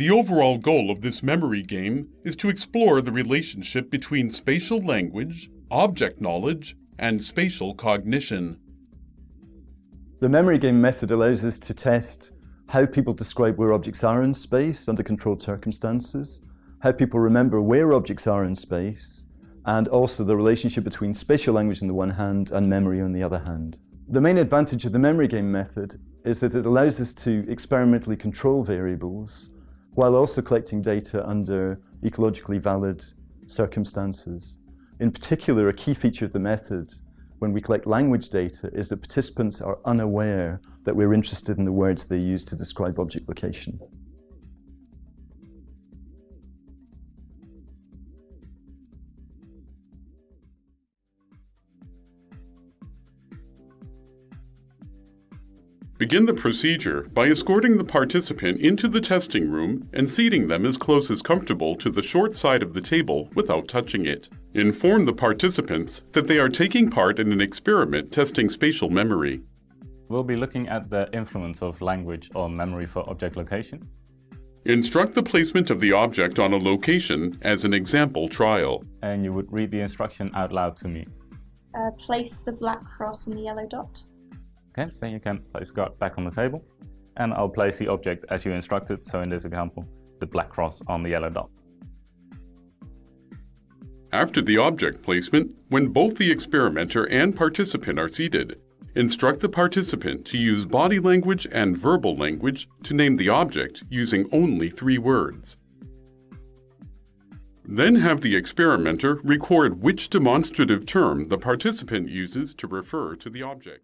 The overall goal of this memory game is to explore the relationship between spatial language, object knowledge, and spatial cognition. The memory game method allows us to test how people describe where objects are in space under controlled circumstances, how people remember where objects are in space, and also the relationship between spatial language on the one hand and memory on the other hand. The main advantage of the memory game method is that it allows us to experimentally control variables while also collecting data under ecologically valid circumstances. In particular, a key feature of the method when we collect language data is that participants are unaware that we're interested in the words they use to describe object location. Begin the procedure by escorting the participant into the testing room and seating them as close as comfortable to the short side of the table without touching it. Inform the participants that they are taking part in an experiment testing spatial memory. We'll be looking at the influence of language on memory for object location. Instruct the placement of the object on a location as an example trial. And you would read the instruction out loud to me. Place the black cross on the yellow dot. Okay, then you can place God back on the table. And I'll place the object as you instructed, so in this example, the black cross on the yellow dot. After the object placement, when both the experimenter and participant are seated, instruct the participant to use body language and verbal language to name the object using only 3 words. Then have the experimenter record which demonstrative term the participant uses to refer to the object.